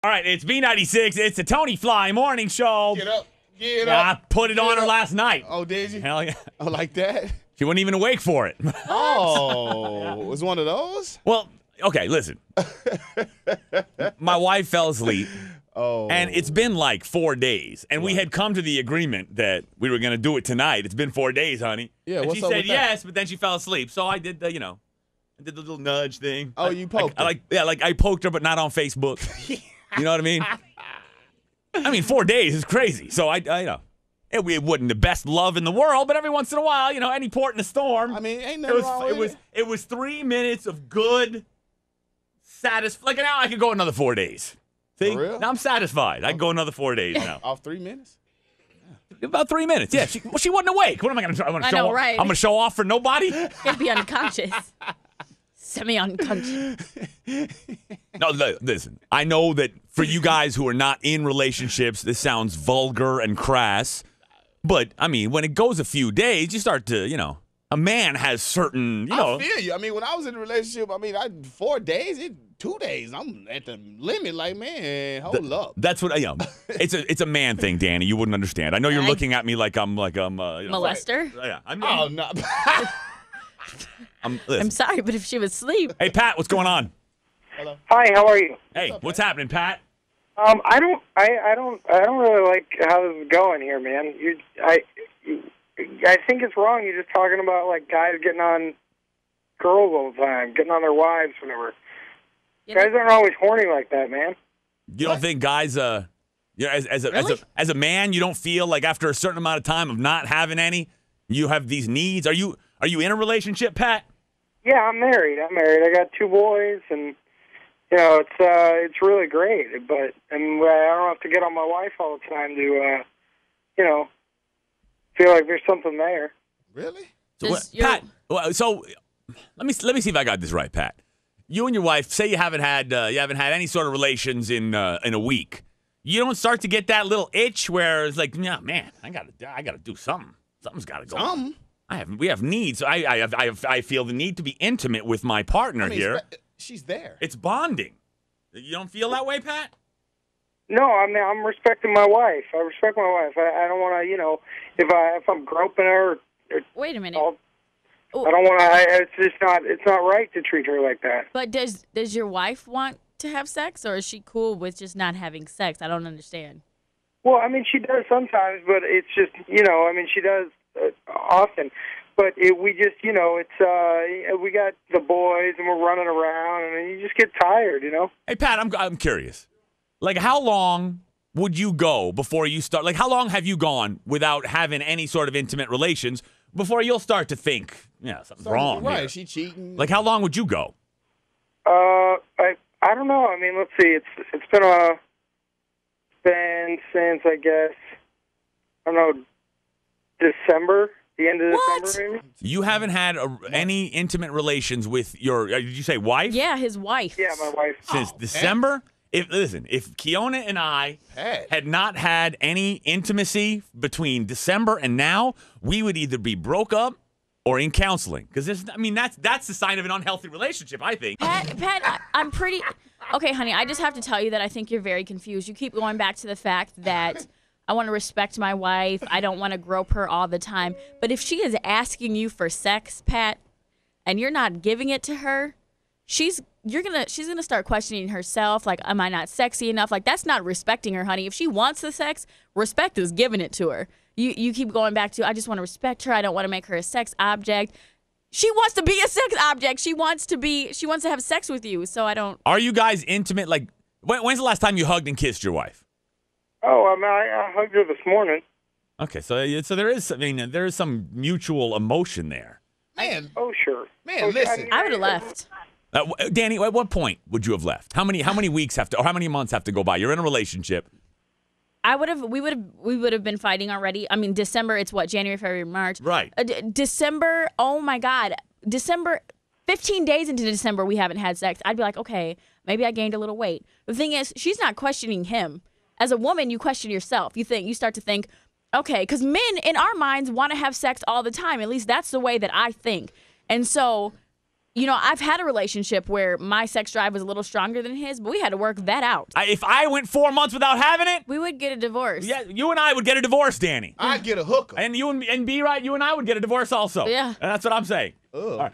All right, it's B96. It's the Tony Fly Morning Show. Get up. Get Yeah, up. I put it on her last night. Oh, did you? Hell yeah. Oh, like that? She wasn't even awake for it. Oh, it was one of those? Well, okay, listen. My wife fell asleep. Oh. And it's been like 4 days. And we had come to the agreement that we were going to do it tonight. It's been 4 days, honey. Yeah, and what's she up said with that? yes, but then she fell asleep. So I did the, I did the little nudge thing. Oh, you poked her. I poked her, but not on Facebook. You know what I mean? I mean, 4 days is crazy. So it wasn't the best love in the world, but every once in a while, any port in a storm. I mean, ain't nothing wrong with it. It was 3 minutes of good, like now I could go another 4 days. See? For real? Now I'm satisfied. I can go another 4 days now. Off 3 minutes? About 3 minutes. Yeah, she wasn't awake. What am I going to do? I know, right? I'm going to show off for nobody? Could be unconscious. Semi-unconscious. No, listen. I know that for you guys who are not in relationships, this sounds vulgar and crass. But, I mean, when it goes a few days, you start to, a man has certain, I feel you. I mean, when I was in a relationship, 4 days, 2 days, I'm at the limit. Like, man, hold up. That's what it's a man thing, Danny. You wouldn't understand. I know you're looking at me like I'm molester. Yeah, Oh, no. I'm sorry, but if she was asleep. Hey, Pat, what's going on? Hello. Hi, how are you? Hey, what's happening, Pat? I don't really like how this is going here, man. I think it's wrong. You're just talking about like guys getting on girls all the time, getting on their wives, whatever. Guys aren't always horny like that, man. You don't think guys, as a man, you don't feel like after a certain amount of time of not having any, you have these needs? Are you in a relationship, Pat? Yeah, I'm married. I got 2 boys, and it's really great. But I don't have to get on my wife all the time to feel like there's something there. Really? So, Pat, so let me see if I got this right, Pat. You and your wife say you haven't had any sort of relations in a week. You don't start to get that little itch where it's like, no, man, I gotta do something. Something's gotta go. Something? We have needs. I feel the need to be intimate with my partner here. She's there. It's bonding. You don't feel that way, Pat? No, I'm respecting my wife. I respect my wife. I don't want to, if I'm groping her. Wait a minute. I don't want to. It's not right to treat her like that. But does your wife want to have sex, or is she cool with just not having sex? I don't understand. Well, she does sometimes, but it's just she does often. But we just it's we got the boys and we're running around, and you just get tired, Hey, Pat, I'm curious. Like, how long would you go before you start? Like, how long have you gone without having any sort of intimate relations before you'll start to think, something's wrong right, here? she cheating. Like, how long would you go? I don't know. Let's see. It's been since, I guess, I don't know, December, the end of December, maybe. You haven't had any intimate relations with your, did you say wife? Yeah, his wife. Yeah, my wife. Since December? If Kiona and I had not had any intimacy between December and now, we would either be broke up or in counseling. Because that's the sign of an unhealthy relationship, I think. Pat, I'm pretty okay, honey. I just have to tell you that I think you're very confused. You keep going back to the fact that I want to respect my wife. I don't want to grope her all the time. But if she is asking you for sex, Pat, and you're not giving it to her, she's gonna start questioning herself, like, am I not sexy enough? Like, that's not respecting her, honey. If she wants the sex, respect is giving it to her. You keep going back to, I just want to respect her. I don't want to make her a sex object. She wants to be a sex object. She wants to have sex with you. So I don't. Are you guys intimate? Like, when's the last time you hugged and kissed your wife? Oh, I hugged her this morning. Okay, so there is some mutual emotion there. Man. Oh, sure. Man, listen. I would have left. Danny, at what point would you have left? How many weeks or how many months have to go by? You're in a relationship. We would have been fighting already. December, it's what, January, February, March. Right. December, oh my God. December, 15 days into December, we haven't had sex. I'd be like, okay, maybe I gained a little weight. The thing is, she's not questioning him. As a woman, you question yourself. You start to think, okay, because men in our minds want to have sex all the time. At least that's the way that I think. And so I've had a relationship where my sex drive was a little stronger than his, but we had to work that out. If I went 4 months without having it, We would get a divorce. yeah, you and I would get a divorce, Danny. I'd get a hooker. And you and B, right? You and I would get a divorce also. Yeah. And that's what I'm saying. Ugh. All right.